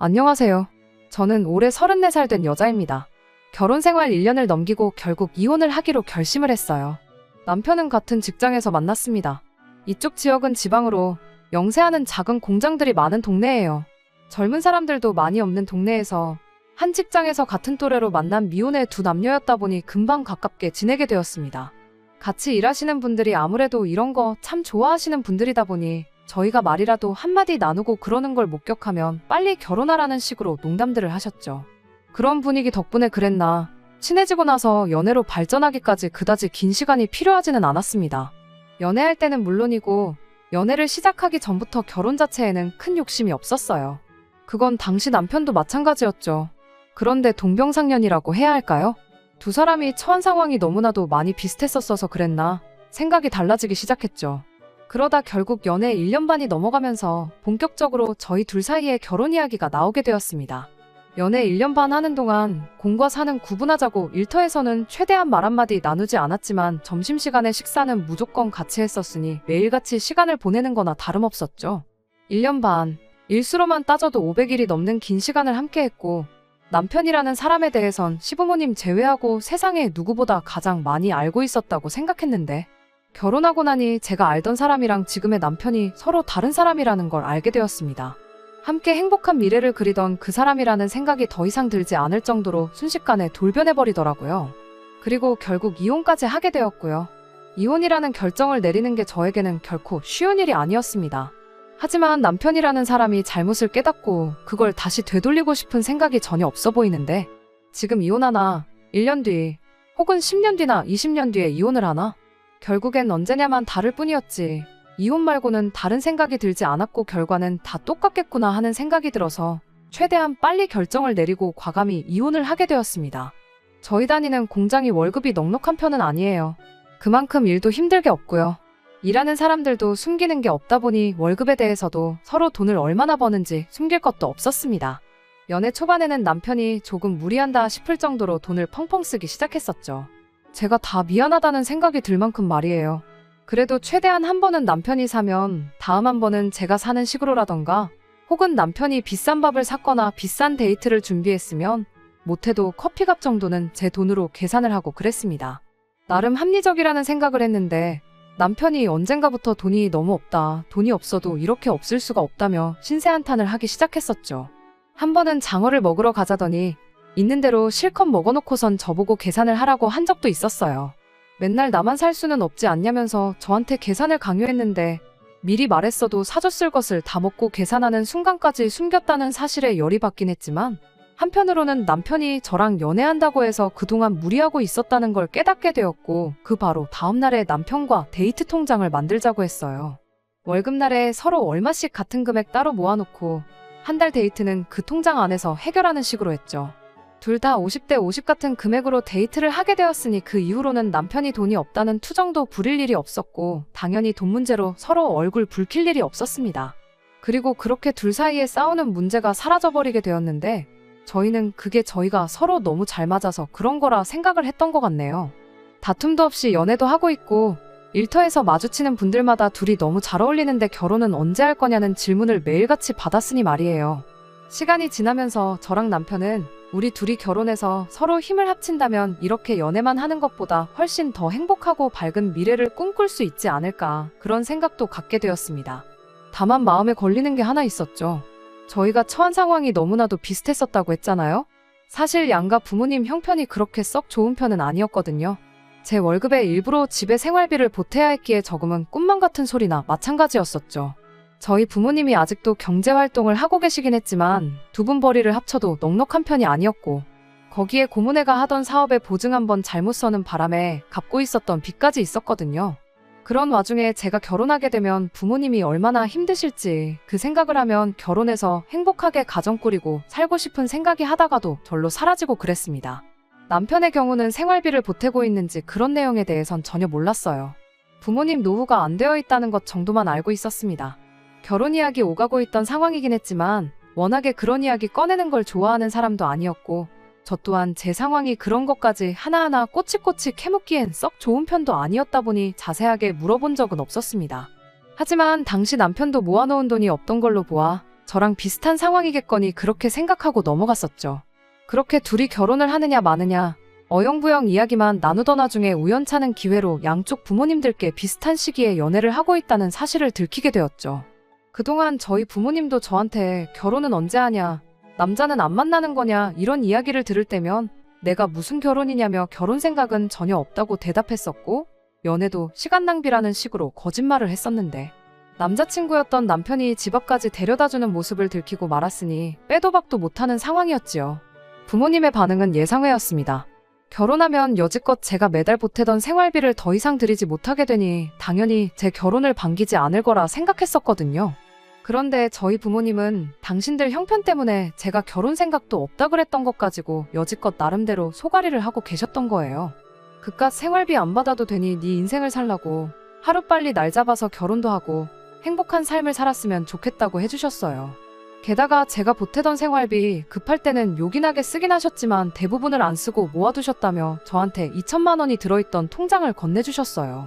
안녕하세요. 저는 올해 34살 된 여자입니다. 결혼 생활 1년을 넘기고 결국 이혼을 하기로 결심을 했어요. 남편은 같은 직장에서 만났습니다. 이쪽 지역은 지방으로 영세하는 작은 공장들이 많은 동네예요. 젊은 사람들도 많이 없는 동네에서 한 직장에서 같은 또래로 만난 미혼의 두 남녀였다 보니 금방 가깝게 지내게 되었습니다. 같이 일하시는 분들이 아무래도 이런 거 참 좋아하시는 분들이다 보니 저희가 말이라도 한마디 나누고 그러는 걸 목격하면 빨리 결혼하라는 식으로 농담들을 하셨죠. 그런 분위기 덕분에 그랬나 친해지고 나서 연애로 발전하기까지 그다지 긴 시간이 필요하지는 않았습니다. 연애할 때는 물론이고 연애를 시작하기 전부터 결혼 자체에는 큰 욕심이 없었어요. 그건 당시 남편도 마찬가지였죠. 그런데 동병상련이라고 해야 할까요? 두 사람이 처한 상황이 너무나도 많이 비슷했었어서 그랬나 생각이 달라지기 시작했죠. 그러다 결국 연애 1년 반이 넘어가면서 본격적으로 저희 둘 사이에 결혼 이야기가 나오게 되었습니다. 연애 1년 반 하는 동안 공과 사는 구분하자고 일터에서는 최대한 말 한마디 나누지 않았지만 점심시간에 식사는 무조건 같이 했었으니 매일같이 시간을 보내는 거나 다름없었죠. 1년 반, 일수로만 따져도 500일이 넘는 긴 시간을 함께 했고 남편이라는 사람에 대해선 시부모님 제외하고 세상에 누구보다 가장 많이 알고 있었다고 생각했는데 결혼하고 나니 제가 알던 사람이랑 지금의 남편이 서로 다른 사람이라는 걸 알게 되었습니다. 함께 행복한 미래를 그리던 그 사람이라는 생각이 더 이상 들지 않을 정도로 순식간에 돌변해버리더라고요. 그리고 결국 이혼까지 하게 되었고요. 이혼이라는 결정을 내리는 게 저에게는 결코 쉬운 일이 아니었습니다. 하지만 남편이라는 사람이 잘못을 깨닫고 그걸 다시 되돌리고 싶은 생각이 전혀 없어 보이는데 지금 이혼하나 1년 뒤 혹은 10년 뒤나 20년 뒤에 이혼을 하나? 결국엔 언제냐만 다를 뿐이었지. 이혼 말고는 다른 생각이 들지 않았고 결과는 다 똑같겠구나 하는 생각이 들어서 최대한 빨리 결정을 내리고 과감히 이혼을 하게 되었습니다. 저희 다니는 공장이 월급이 넉넉한 편은 아니에요. 그만큼 일도 힘들게 없고요. 일하는 사람들도 숨기는 게 없다 보니 월급에 대해서도 서로 돈을 얼마나 버는지 숨길 것도 없었습니다. 연애 초반에는 남편이 조금 무리한다 싶을 정도로 돈을 펑펑 쓰기 시작했었죠. 제가 다 미안하다는 생각이 들 만큼 말이에요. 그래도 최대한 한 번은 남편이 사면 다음 한 번은 제가 사는 식으로라던가 혹은 남편이 비싼 밥을 샀거나 비싼 데이트를 준비했으면 못해도 커피값 정도는 제 돈으로 계산을 하고 그랬습니다. 나름 합리적이라는 생각을 했는데 남편이 언젠가부터 돈이 너무 없다, 돈이 없어도 이렇게 없을 수가 없다며 신세한탄을 하기 시작했었죠. 한 번은 장어를 먹으러 가자더니 있는 대로 실컷 먹어놓고선 저보고 계산을 하라고 한 적도 있었어요. 맨날 나만 살 수는 없지 않냐면서 저한테 계산을 강요했는데 미리 말했어도 사줬을 것을 다 먹고 계산하는 순간까지 숨겼다는 사실에 열이 받긴 했지만 한편으로는 남편이 저랑 연애한다고 해서 그동안 무리하고 있었다는 걸 깨닫게 되었고 그 바로 다음날에 남편과 데이트 통장을 만들자고 했어요. 월급날에 서로 얼마씩 같은 금액 따로 모아놓고 한 달 데이트는 그 통장 안에서 해결하는 식으로 했죠. 둘 다 50대 50 같은 금액으로 데이트를 하게 되었으니 그 이후로는 남편이 돈이 없다는 투정도 부릴 일이 없었고 당연히 돈 문제로 서로 얼굴 붉힐 일이 없었습니다. 그리고 그렇게 둘 사이에 싸우는 문제가 사라져버리게 되었는데 저희는 그게 저희가 서로 너무 잘 맞아서 그런 거라 생각을 했던 것 같네요. 다툼도 없이 연애도 하고 있고 일터에서 마주치는 분들마다 둘이 너무 잘 어울리는데 결혼은 언제 할 거냐는 질문을 매일같이 받았으니 말이에요. 시간이 지나면서 저랑 남편은 우리 둘이 결혼해서 서로 힘을 합친다면 이렇게 연애만 하는 것보다 훨씬 더 행복하고 밝은 미래를 꿈꿀 수 있지 않을까 그런 생각도 갖게 되었습니다. 다만 마음에 걸리는 게 하나 있었죠. 저희가 처한 상황이 너무나도 비슷했었다고 했잖아요. 사실 양가 부모님 형편이 그렇게 썩 좋은 편은 아니었거든요. 제 월급의 일부로 집에 생활비를 보태야 했기에 저금은 꿈만 같은 소리나 마찬가지였었죠. 저희 부모님이 아직도 경제활동을 하고 계시긴 했지만 두 분 벌이를 합쳐도 넉넉한 편이 아니었고 거기에 고모네가 하던 사업에 보증 한번 잘못 서는 바람에 갚고 있었던 빚까지 있었거든요. 그런 와중에 제가 결혼하게 되면 부모님이 얼마나 힘드실지 그 생각을 하면 결혼해서 행복하게 가정 꾸리고 살고 싶은 생각이 하다가도 절로 사라지고 그랬습니다. 남편의 경우는 생활비를 보태고 있는지 그런 내용에 대해선 전혀 몰랐어요. 부모님 노후가 안 되어 있다는 것 정도만 알고 있었습니다. 결혼 이야기 오가고 있던 상황이긴 했지만 워낙에 그런 이야기 꺼내는 걸 좋아하는 사람도 아니었고 저 또한 제 상황이 그런 것까지 하나하나 꼬치꼬치 캐묻기엔 썩 좋은 편도 아니었다 보니 자세하게 물어본 적은 없었습니다. 하지만 당시 남편도 모아놓은 돈이 없던 걸로 보아 저랑 비슷한 상황이겠거니 그렇게 생각하고 넘어갔었죠. 그렇게 둘이 결혼을 하느냐 마느냐 어영부영 이야기만 나누던 와중에 우연찮은 기회로 양쪽 부모님들께 비슷한 시기에 연애를 하고 있다는 사실을 들키게 되었죠. 그동안 저희 부모님도 저한테 결혼은 언제 하냐, 남자는 안 만나는 거냐 이런 이야기를 들을 때면 내가 무슨 결혼이냐며 결혼 생각은 전혀 없다고 대답했었고 연애도 시간 낭비라는 식으로 거짓말을 했었는데 남자친구였던 남편이 집 앞까지 데려다주는 모습을 들키고 말았으니 빼도 박도 못하는 상황이었지요. 부모님의 반응은 예상외였습니다. 결혼하면 여지껏 제가 매달 보태던 생활비를 더 이상 드리지 못하게 되니 당연히 제 결혼을 반기지 않을 거라 생각했었거든요. 그런데 저희 부모님은 당신들 형편 때문에 제가 결혼 생각도 없다 그랬던 것 가지고 여지껏 나름대로 소가리를 하고 계셨던 거예요. 그깟 생활비 안 받아도 되니 네 인생을 살라고 하루빨리 날 잡아서 결혼도 하고 행복한 삶을 살았으면 좋겠다고 해주셨어요. 게다가 제가 보태던 생활비 급할 때는 요긴하게 쓰긴 하셨지만 대부분을 안 쓰고 모아두셨다며 저한테 2천만 원이 들어있던 통장을 건네주셨어요.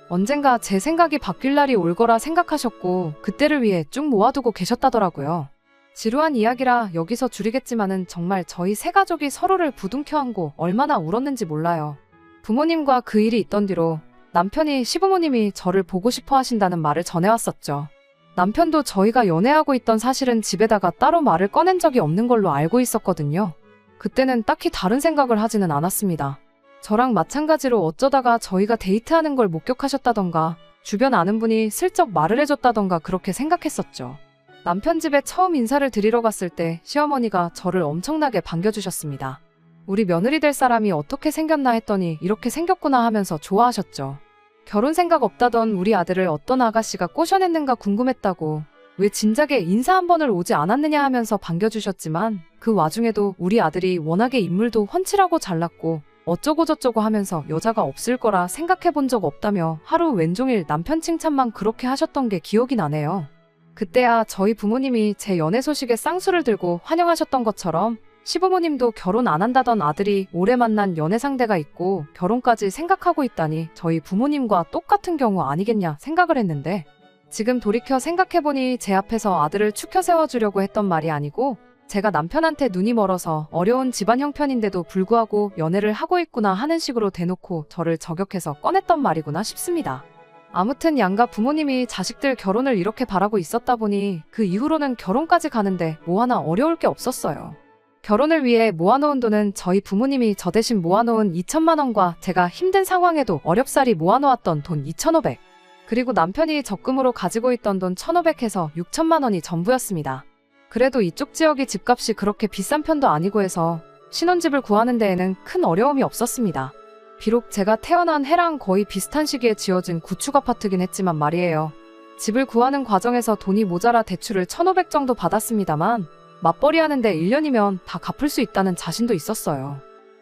언젠가 제 생각이 바뀔 날이 올 거라 생각하셨고 그때를 위해 쭉 모아두고 계셨다더라고요. 지루한 이야기라 여기서 줄이겠지만은 정말 저희 세 가족이 서로를 부둥켜 안고 얼마나 울었는지 몰라요. 부모님과 그 일이 있던 뒤로 남편이 시부모님이 저를 보고 싶어 하신다는 말을 전해왔었죠. 남편도 저희가 연애하고 있던 사실은 집에다가 따로 말을 꺼낸 적이 없는 걸로 알고 있었거든요. 그때는 딱히 다른 생각을 하지는 않았습니다. 저랑 마찬가지로 어쩌다가 저희가 데이트하는 걸 목격하셨다던가 주변 아는 분이 슬쩍 말을 해줬다던가 그렇게 생각했었죠. 남편 집에 처음 인사를 드리러 갔을 때 시어머니가 저를 엄청나게 반겨주셨습니다. 우리 며느리 될 사람이 어떻게 생겼나 했더니 이렇게 생겼구나 하면서 좋아하셨죠. 결혼 생각 없다던 우리 아들을 어떤 아가씨가 꼬셔냈는가 궁금했다고 왜 진작에 인사 한 번을 오지 않았느냐 하면서 반겨주셨지만 그 와중에도 우리 아들이 워낙에 인물도 훤칠하고 잘났고 어쩌고저쩌고 하면서 여자가 없을 거라 생각해 본 적 없다며 하루 왼종일 남편 칭찬만 그렇게 하셨던 게 기억이 나네요. 그때야 저희 부모님이 제 연애 소식에 쌍수를 들고 환영하셨던 것처럼 시부모님도 결혼 안 한다던 아들이 올해 만난 연애 상대가 있고 결혼까지 생각하고 있다니 저희 부모님과 똑같은 경우 아니겠냐 생각을 했는데 지금 돌이켜 생각해보니 제 앞에서 아들을 추켜 세워주려고 했던 말이 아니고 제가 남편한테 눈이 멀어서 어려운 집안 형편인데도 불구하고 연애를 하고 있구나 하는 식으로 대놓고 저를 저격해서 꺼냈던 말이구나 싶습니다. 아무튼 양가 부모님이 자식들 결혼을 이렇게 바라고 있었다 보니 그 이후로는 결혼까지 가는데 뭐 하나 어려울 게 없었어요. 결혼을 위해 모아놓은 돈은 저희 부모님이 저 대신 모아놓은 2천만 원과 제가 힘든 상황에도 어렵사리 모아놓았던 돈 2,500, 그리고 남편이 적금으로 가지고 있던 돈 1,500 해서 6천만 원이 전부였습니다. 그래도 이쪽 지역이 집값이 그렇게 비싼 편도 아니고 해서 신혼집을 구하는 데에는 큰 어려움이 없었습니다. 비록 제가 태어난 해랑 거의 비슷한 시기에 지어진 구축 아파트긴 했지만 말이에요. 집을 구하는 과정에서 돈이 모자라 대출을 1,500 정도 받았습니다만 맞벌이 하는데 1년이면 다 갚을 수 있다는 자신도 있었어요.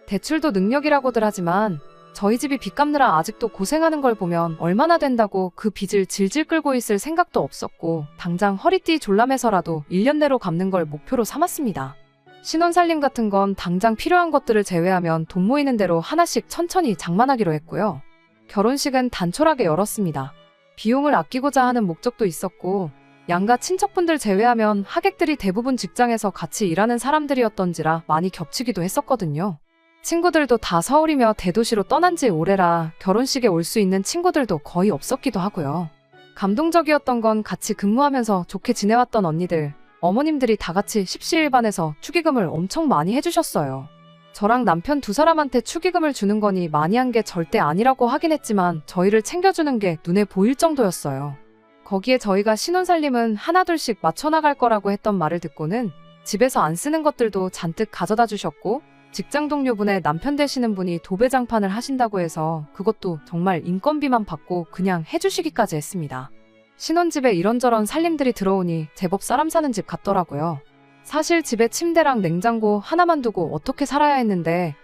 대출도 능력이라고들 하지만 저희 집이 빚 갚느라 아직도 고생하는 걸 보면 얼마나 된다고 그 빚을 질질 끌고 있을 생각도 없었고 당장 허리띠 졸라매서라도 1년 내로 갚는 걸 목표로 삼았습니다. 신혼살림 같은 건 당장 필요한 것들을 제외하면 돈 모이는 대로 하나씩 천천히 장만하기로 했고요. 결혼식은 단촐하게 열었습니다. 비용을 아끼고자 하는 목적도 있었고 양가 친척분들 제외하면 하객들이 대부분 직장에서 같이 일하는 사람들이었던지라 많이 겹치기도 했었거든요. 친구들도 다 서울이며 대도시로 떠난 지 오래라 결혼식에 올 수 있는 친구들도 거의 없었기도 하고요. 감동적이었던 건 같이 근무하면서 좋게 지내왔던 언니들, 어머님들이 다 같이 십시일반해서 축의금을 엄청 많이 해주셨어요. 저랑 남편 두 사람한테 축의금을 주는 거니 많이 한 게 절대 아니라고 하긴 했지만 저희를 챙겨주는 게 눈에 보일 정도였어요. 거기에 저희가 신혼살림은 하나둘씩 맞춰나갈 거라고 했던 말을 듣고는 집에서 안 쓰는 것들도 잔뜩 가져다 주셨고 직장 동료분의 남편 되시는 분이 도배장판을 하신다고 해서 그것도 정말 인건비만 받고 그냥 해주시기까지 했습니다. 신혼집에 이런저런 살림들이 들어오니 제법 사람 사는 집 같더라고요. 사실 집에 침대랑 냉장고 하나만 두고 어떻게 살아야 했는데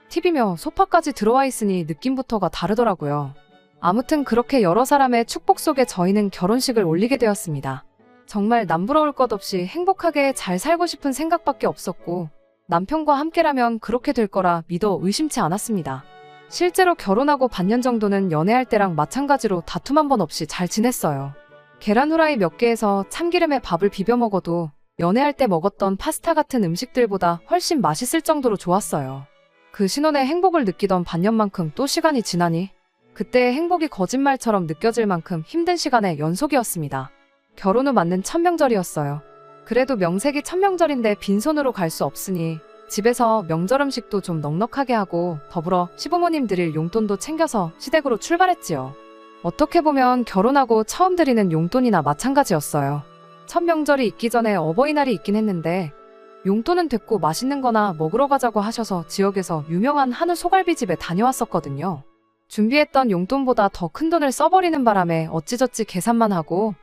TV며 소파까지 들어와 있으니 느낌부터가 다르더라고요. 아무튼 그렇게 여러 사람의 축복 속에 저희는 결혼식을 올리게 되었습니다. 정말 남부러울 것 없이 행복하게 잘 살고 싶은 생각밖에 없었고 남편과 함께라면 그렇게 될 거라 믿어 의심치 않았습니다. 실제로 결혼하고 반년 정도는 연애할 때랑 마찬가지로 다툼 한 번 없이 잘 지냈어요. 계란 후라이 몇 개에서 참기름에 밥을 비벼 먹어도 연애할 때 먹었던 파스타 같은 음식들보다 훨씬 맛있을 정도로 좋았어요. 그 신혼의 행복을 느끼던 반년만큼 또 시간이 지나니 그때의 행복이 거짓말처럼 느껴질 만큼 힘든 시간의 연속이었습니다. 결혼 후 맞는 천명절이었어요. 그래도 명색이 천명절인데 빈손으로 갈 수 없으니 집에서 명절 음식도 좀 넉넉하게 하고 더불어 시부모님 드릴 용돈도 챙겨서 시댁으로 출발했지요. 어떻게 보면 결혼하고 처음 드리는 용돈이나 마찬가지였어요. 첫 명절이 있기 전에 어버이날이 있긴 했는데 용돈은 됐고 맛있는 거나 먹으러 가자고 하셔서 지역에서 유명한 한우 소갈비집에 다녀왔었거든요. 준비했던 용돈보다 더 큰 돈을 써버리는 바람에 어찌저찌 계산만 하고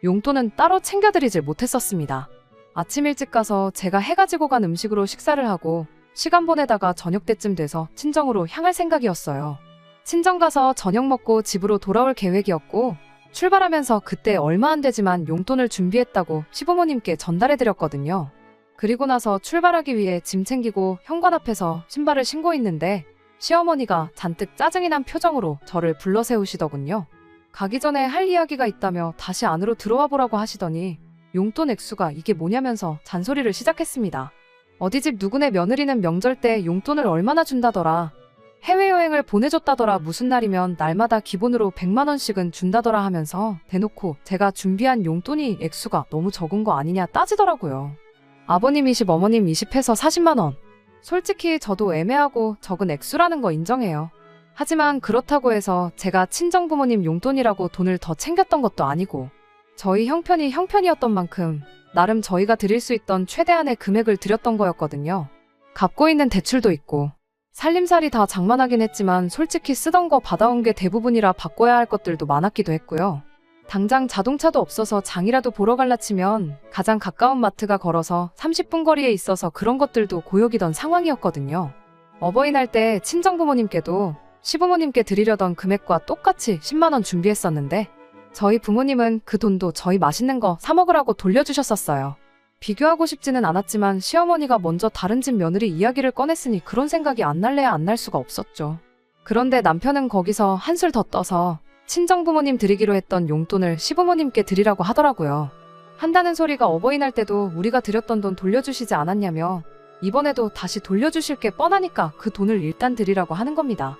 용돈은 따로 챙겨드리질 못했었습니다. 아침 일찍 가서 제가 해가지고 간 음식으로 식사를 하고 시간 보내다가 저녁 때쯤 돼서 친정으로 향할 생각이었어요. 친정 가서 저녁 먹고 집으로 돌아올 계획이었고 출발하면서 그때 얼마 안 되지만 용돈을 준비했다고 시부모님께 전달해드렸거든요. 그리고 나서 출발하기 위해 짐 챙기고 현관 앞에서 신발을 신고 있는데 시어머니가 잔뜩 짜증이 난 표정으로 저를 불러 세우시더군요. 가기 전에 할 이야기가 있다며 다시 안으로 들어와 보라고 하시더니 용돈 액수가 이게 뭐냐면서 잔소리를 시작했습니다. 어디 집 누구네 며느리는 명절 때 용돈을 얼마나 준다더라. 해외여행을 보내줬다더라. 무슨 날이면 날마다 기본으로 100만 원씩은 준다더라 하면서 대놓고 제가 준비한 용돈이 액수가 너무 적은 거 아니냐 따지더라고요. 아버님 20, 어머님 20 해서 40만 원. 솔직히 저도 애매하고 적은 액수라는 거 인정해요. 하지만 그렇다고 해서 제가 친정부모님 용돈이라고 돈을 더 챙겼던 것도 아니고 저희 형편이 형편이었던 만큼 나름 저희가 드릴 수 있던 최대한의 금액을 드렸던 거였거든요. 갚고 있는 대출도 있고 살림살이 다 장만하긴 했지만 솔직히 쓰던 거 받아온 게 대부분이라 바꿔야 할 것들도 많았기도 했고요. 당장 자동차도 없어서 장이라도 보러 갈라 치면 가장 가까운 마트가 걸어서 30분 거리에 있어서 그런 것들도 고역이던 상황이었거든요. 어버이날 때 친정부모님께도 시부모님께 드리려던 금액과 똑같이 10만 원 준비했었는데 저희 부모님은 그 돈도 저희 맛있는 거 사 먹으라고 돌려주셨었어요. 비교하고 싶지는 않았지만 시어머니가 먼저 다른 집 며느리 이야기를 꺼냈으니 그런 생각이 안 날래야 안 날 수가 없었죠. 그런데 남편은 거기서 한술 더 떠서 친정부모님 드리기로 했던 용돈을 시부모님께 드리라고 하더라고요. 한다는 소리가 어버이날 때도 우리가 드렸던 돈 돌려주시지 않았냐며 이번에도 다시 돌려주실 게 뻔하니까 그 돈을 일단 드리라고 하는 겁니다.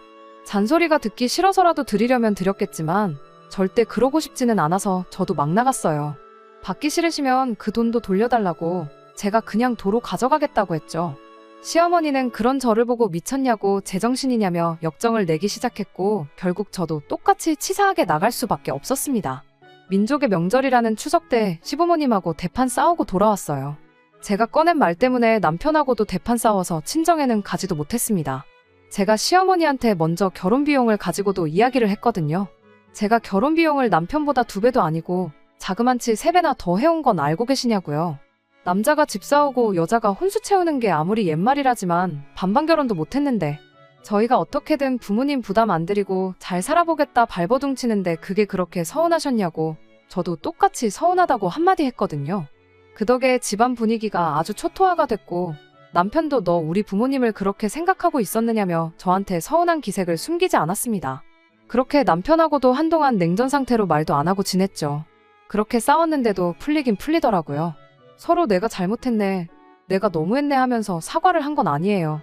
잔소리가 듣기 싫어서라도 드리려면 드렸겠지만 절대 그러고 싶지는 않아서 저도 막 나갔어요. 받기 싫으시면 그 돈도 돌려달라고 제가 그냥 도로 가져가겠다고 했죠. 시어머니는 그런 저를 보고 미쳤냐고 제정신이냐며 역정을 내기 시작했고 결국 저도 똑같이 치사하게 나갈 수밖에 없었습니다. 민족의 명절이라는 추석 때 시부모님하고 대판 싸우고 돌아왔어요. 제가 꺼낸 말 때문에 남편하고도 대판 싸워서 친정에는 가지도 못했습니다. 제가 시어머니한테 먼저 결혼 비용을 가지고도 이야기를 했거든요. 제가 결혼 비용을 남편보다 2배도 아니고 자그만치 3배나 더 해온 건 알고 계시냐고요. 남자가 집 사오고 여자가 혼수 채우는 게 아무리 옛말이라지만 반반 결혼도 못했는데 저희가 어떻게든 부모님 부담 안 드리고 잘 살아보겠다 발버둥 치는데 그게 그렇게 서운하셨냐고 저도 똑같이 서운하다고 한마디 했거든요. 그 덕에 집안 분위기가 아주 초토화가 됐고 남편도 너 우리 부모님을 그렇게 생각하고 있었느냐며 저한테 서운한 기색을 숨기지 않았습니다. 그렇게 남편하고도 한동안 냉전 상태로 말도 안 하고 지냈죠. 그렇게 싸웠는데도 풀리긴 풀리더라고요. 서로 내가 잘못했네, 내가 너무했네 하면서 사과를 한 건 아니에요.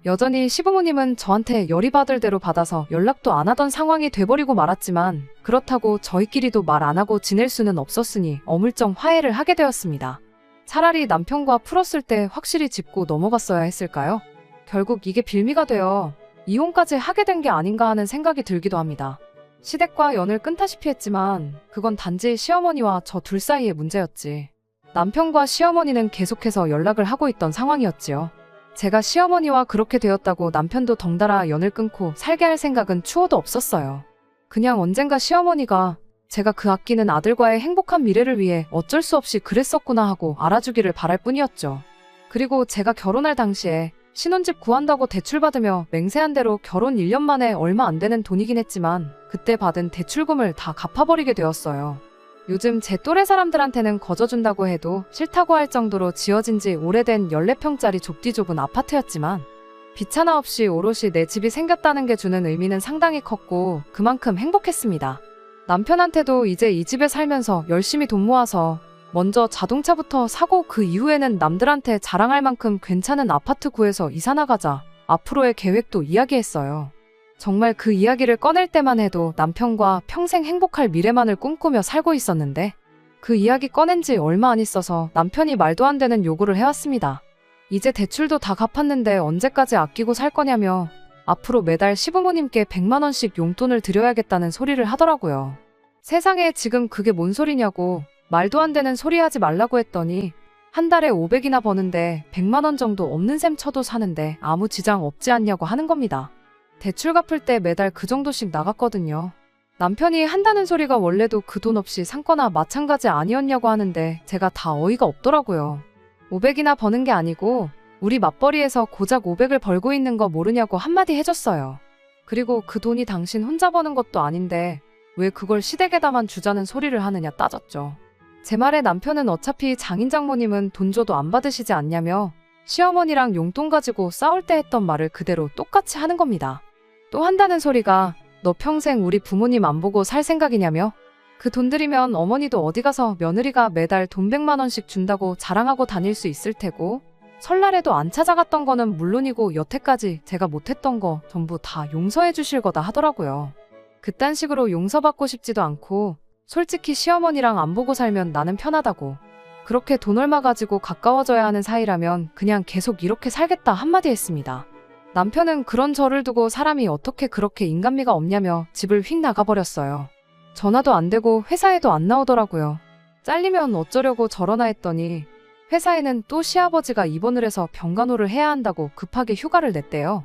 여전히 시부모님은 저한테 열이 받을 대로 받아서 연락도 안 하던 상황이 돼버리고 말았지만 그렇다고 저희끼리도 말 안 하고 지낼 수는 없었으니 어물쩡 화해를 하게 되었습니다. 차라리 남편과 풀었을 때 확실히 짚고 넘어갔어야 했을까요? 결국 이게 빌미가 되어 이혼까지 하게 된 게 아닌가 하는 생각이 들기도 합니다. 시댁과 연을 끊다시피 했지만 그건 단지 시어머니와 저 둘 사이의 문제였지. 남편과 시어머니는 계속해서 연락을 하고 있던 상황이었지요. 제가 시어머니와 그렇게 되었다고 남편도 덩달아 연을 끊고 살게 할 생각은 추호도 없었어요. 그냥 언젠가 시어머니가 제가 그 아끼는 아들과의 행복한 미래를 위해 어쩔 수 없이 그랬었구나 하고 알아주기를 바랄 뿐이었죠. 그리고 제가 결혼할 당시에 신혼집 구한다고 대출받으며 맹세한 대로 결혼 1년 만에 얼마 안 되는 돈이긴 했지만 그때 받은 대출금을 다 갚아버리게 되었어요. 요즘 제 또래 사람들한테는 거저준다고 해도 싫다고 할 정도로 지어진 지 오래된 14평짜리 좁디 좁은 아파트였지만 빚 하나 없이 오롯이 내 집이 생겼다는 게 주는 의미는 상당히 컸고 그만큼 행복했습니다. 남편한테도 이제 이 집에 살면서 열심히 돈 모아서 먼저 자동차부터 사고 그 이후에는 남들한테 자랑할 만큼 괜찮은 아파트 구해서 이사 나가자 앞으로의 계획도 이야기했어요. 정말 그 이야기를 꺼낼 때만 해도 남편과 평생 행복할 미래만을 꿈꾸며 살고 있었는데 그 이야기 꺼낸 지 얼마 안 있어서 남편이 말도 안 되는 요구를 해왔습니다. 이제 대출도 다 갚았는데 언제까지 아끼고 살 거냐며 앞으로 매달 시부모님께 100만 원씩 용돈을 드려야겠다는 소리를 하더라고요. 세상에 지금 그게 뭔 소리냐고 말도 안 되는 소리 하지 말라고 했더니 한 달에 500이나 버는데 100만 원 정도 없는 셈 쳐도 사는데 아무 지장 없지 않냐고 하는 겁니다. 대출 갚을 때 매달 그 정도씩 나갔거든요. 남편이 한다는 소리가 원래도 그 돈 없이 산 거나 마찬가지 아니었냐고 하는데 제가 다 어이가 없더라고요. 500이나 버는 게 아니고 우리 맞벌이에서 고작 500을 벌고 있는 거 모르냐고 한마디 해줬어요. 그리고 그 돈이 당신 혼자 버는 것도 아닌데 왜 그걸 시댁에다만 주자는 소리를 하느냐 따졌죠. 제 말에 남편은 어차피 장인 장모님은 돈 줘도 안 받으시지 않냐며 시어머니랑 용돈 가지고 싸울 때 했던 말을 그대로 똑같이 하는 겁니다. 또 한다는 소리가 너 평생 우리 부모님 안 보고 살 생각이냐며? 그 돈 들이면 어머니도 어디 가서 며느리가 매달 돈 100만 원씩 준다고 자랑하고 다닐 수 있을 테고 설날에도 안 찾아갔던 거는 물론이고 여태까지 제가 못했던 거 전부 다 용서해 주실 거다 하더라고요. 그딴 식으로 용서받고 싶지도 않고 솔직히 시어머니랑 안 보고 살면 나는 편하다고 그렇게 돈 얼마 가지고 가까워져야 하는 사이라면 그냥 계속 이렇게 살겠다 한마디 했습니다. 남편은 그런 저를 두고 사람이 어떻게 그렇게 인간미가 없냐며 집을 휙 나가버렸어요. 전화도 안 되고 회사에도 안 나오더라고요. 잘리면 어쩌려고 저러나 했더니 회사에는 또 시아버지가 입원을 해서 병간호를 해야 한다고 급하게 휴가를 냈대요.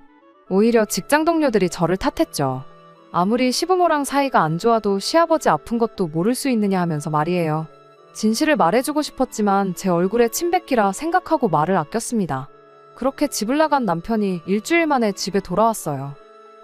오히려 직장 동료들이 저를 탓했죠. 아무리 시부모랑 사이가 안 좋아도 시아버지 아픈 것도 모를 수 있느냐 하면서 말이에요. 진실을 말해주고 싶었지만 제 얼굴에 침 뱉기라 생각하고 말을 아꼈습니다. 그렇게 집을 나간 남편이 일주일 만에 집에 돌아왔어요.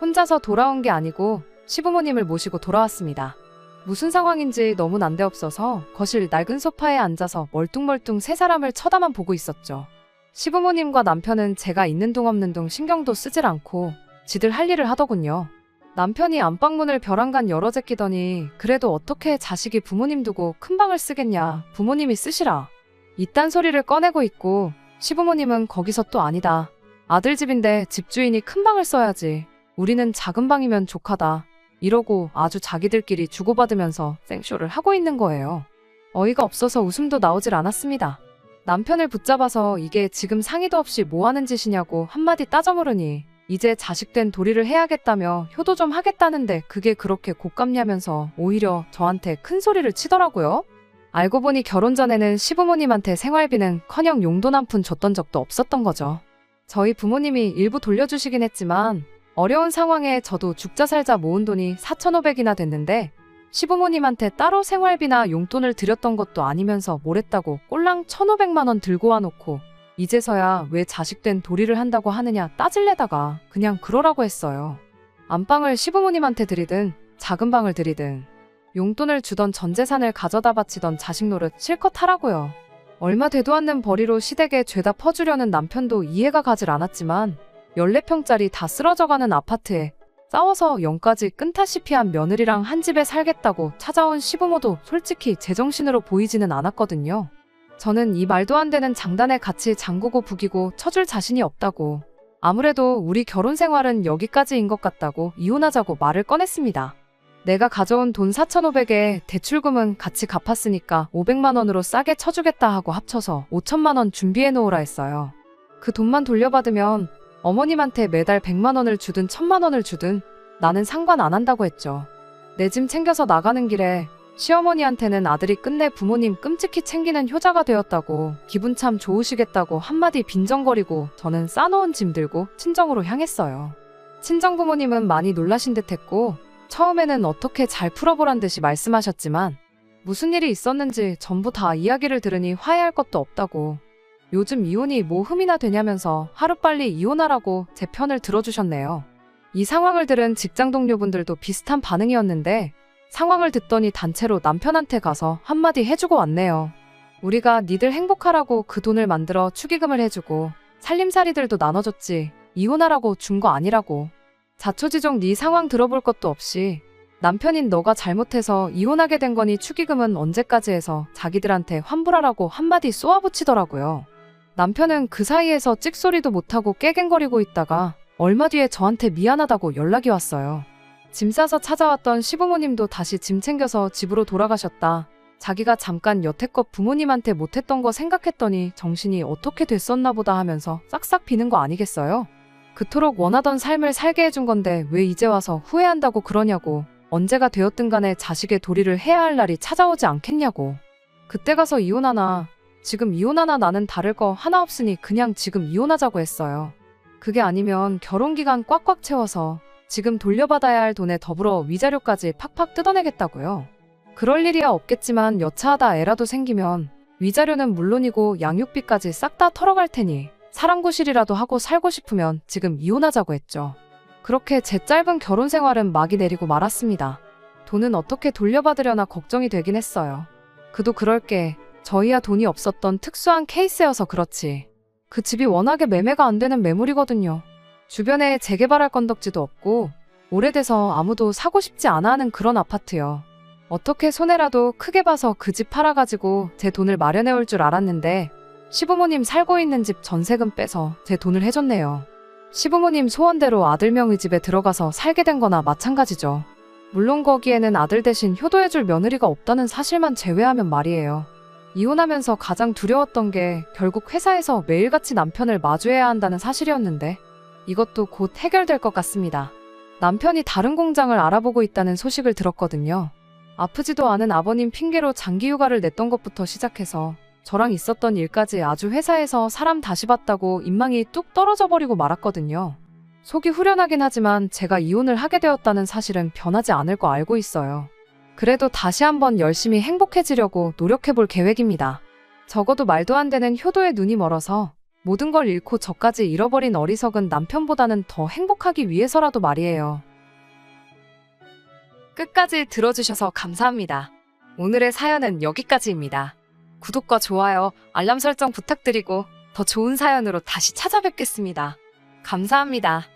혼자서 돌아온 게 아니고 시부모님을 모시고 돌아왔습니다. 무슨 상황인지 너무 난데없어서 거실 낡은 소파에 앉아서 멀뚱멀뚱 세 사람을 쳐다만 보고 있었죠. 시부모님과 남편은 제가 있는 둥 없는 둥 신경도 쓰질 않고 지들 할 일을 하더군요. 남편이 안방문을 벼랑간 열어 제끼더니 그래도 어떻게 자식이 부모님 두고 큰 방을 쓰겠냐 부모님이 쓰시라 이딴 소리를 꺼내고 있고 시부모님은 거기서 또 아니다. 아들 집인데 집주인이 큰 방을 써야지. 우리는 작은 방이면 족하다. 이러고 아주 자기들끼리 주고받으면서 생쇼를 하고 있는 거예요. 어이가 없어서 웃음도 나오질 않았습니다. 남편을 붙잡아서 이게 지금 상의도 없이 뭐 하는 짓이냐고 한마디 따져 물으니 이제 자식된 도리를 해야겠다며 효도 좀 하겠다는데 그게 그렇게 곶감냐면서 오히려 저한테 큰 소리를 치더라고요. 알고 보니 결혼 전에는 시부모님한테 생활비는커녕 용돈 한 푼 줬던 적도 없었던 거죠. 저희 부모님이 일부 돌려주시긴 했지만 어려운 상황에 저도 죽자 살자 모은 돈이 4,500이나 됐는데 시부모님한테 따로 생활비나 용돈을 드렸던 것도 아니면서 뭘 했다고 꼴랑 1,500만 원 들고 와놓고 이제서야 왜 자식된 도리를 한다고 하느냐 따질래다가 그냥 그러라고 했어요. 안방을 시부모님한테 드리든 작은 방을 드리든 용돈을 주던 전 재산을 가져다 바치던 자식 노릇 실컷 하라고요. 얼마 되도 않는 벌이로 시댁에 죄다 퍼주려는 남편도 이해가 가질 않았지만 14평짜리 다 쓰러져가는 아파트에 싸워서 영까지 끈타시피 한 며느리랑 한 집에 살겠다고 찾아온 시부모도 솔직히 제정신으로 보이지는 않았거든요. 저는 이 말도 안 되는 장단에 같이 장구고 부기고 쳐줄 자신이 없다고 아무래도 우리 결혼 생활은 여기까지인 것 같다고 이혼하자고 말을 꺼냈습니다. 내가 가져온 돈 4,500에 대출금은 같이 갚았으니까 500만 원으로 싸게 쳐주겠다 하고 합쳐서 5천만 원 준비해 놓으라 했어요. 그 돈만 돌려받으면 어머님한테 매달 100만 원을 주든 1,000만 원을 주든 나는 상관 안 한다고 했죠. 내 짐 챙겨서 나가는 길에 시어머니한테는 아들이 끝내 부모님 끔찍히 챙기는 효자가 되었다고 기분 참 좋으시겠다고 한마디 빈정거리고 저는 싸놓은 짐 들고 친정으로 향했어요. 친정 부모님은 많이 놀라신 듯 했고 처음에는 어떻게 잘 풀어보란 듯이 말씀하셨지만 무슨 일이 있었는지 전부 다 이야기를 들으니 화해할 것도 없다고 요즘 이혼이 뭐 흠이나 되냐면서 하루빨리 이혼하라고 제 편을 들어주셨네요. 이 상황을 들은 직장 동료분들도 비슷한 반응이었는데 상황을 듣더니 단체로 남편한테 가서 한마디 해주고 왔네요. 우리가 니들 행복하라고 그 돈을 만들어 축의금을 해주고 살림살이들도 나눠줬지 이혼하라고 준 거 아니라고. 자초지종 네 상황 들어볼 것도 없이 남편인 너가 잘못해서 이혼하게 된 거니 축의금은 언제까지 해서 자기들한테 환불하라고 한마디 쏘아붙이더라고요. 남편은 그 사이에서 찍소리도 못하고 깨갱거리고 있다가 얼마 뒤에 저한테 미안하다고 연락이 왔어요. 짐 싸서 찾아왔던 시부모님도 다시 짐 챙겨서 집으로 돌아가셨다. 자기가 잠깐 여태껏 부모님한테 못했던 거 생각했더니 정신이 어떻게 됐었나 보다 하면서 싹싹 비는 거 아니겠어요? 그토록 원하던 삶을 살게 해준 건데 왜 이제 와서 후회한다고 그러냐고. 언제가 되었든 간에 자식의 도리를 해야 할 날이 찾아오지 않겠냐고. 그때 가서 이혼하나, 지금 이혼하나 나는 다를 거 하나 없으니 그냥 지금 이혼하자고 했어요. 그게 아니면 결혼기간 꽉꽉 채워서 지금 돌려받아야 할 돈에 더불어 위자료까지 팍팍 뜯어내겠다고요. 그럴 일이야 없겠지만 여차하다 애라도 생기면 위자료는 물론이고 양육비까지 싹 다 털어갈 테니 사람 구실이라도 하고 살고 싶으면 지금 이혼하자고 했죠. 그렇게 제 짧은 결혼 생활은 막이 내리고 말았습니다. 돈은 어떻게 돌려받으려나 걱정이 되긴 했어요. 그도 그럴 게 저희야 돈이 없었던 특수한 케이스여서 그렇지. 그 집이 워낙에 매매가 안 되는 매물이거든요. 주변에 재개발할 건덕지도 없고 오래돼서 아무도 사고 싶지 않아 하는 그런 아파트요. 어떻게 손해라도 크게 봐서 그 집 팔아가지고 제 돈을 마련해 올 줄 알았는데 시부모님 살고 있는 집 전세금 빼서 제 돈을 해줬네요. 시부모님 소원대로 아들 명의 집에 들어가서 살게 된 거나 마찬가지죠. 물론 거기에는 아들 대신 효도해줄 며느리가 없다는 사실만 제외하면 말이에요. 이혼하면서 가장 두려웠던 게 결국 회사에서 매일같이 남편을 마주해야 한다는 사실이었는데 이것도 곧 해결될 것 같습니다. 남편이 다른 공장을 알아보고 있다는 소식을 들었거든요. 아프지도 않은 아버님 핑계로 장기 휴가를 냈던 것부터 시작해서 저랑 있었던 일까지 아주 회사에서 사람 다시 봤다고 인망이 뚝 떨어져 버리고 말았거든요. 속이 후련하긴 하지만 제가 이혼을 하게 되었다는 사실은 변하지 않을 거 알고 있어요. 그래도 다시 한번 열심히 행복해지려고 노력해볼 계획입니다. 적어도 말도 안 되는 효도에 눈이 멀어서 모든 걸 잃고 저까지 잃어버린 어리석은 남편보다는 더 행복하기 위해서라도 말이에요. 끝까지 들어주셔서 감사합니다. 오늘의 사연은 여기까지입니다. 구독과 좋아요, 알람 설정 부탁드리고 더 좋은 사연으로 다시 찾아뵙겠습니다. 감사합니다.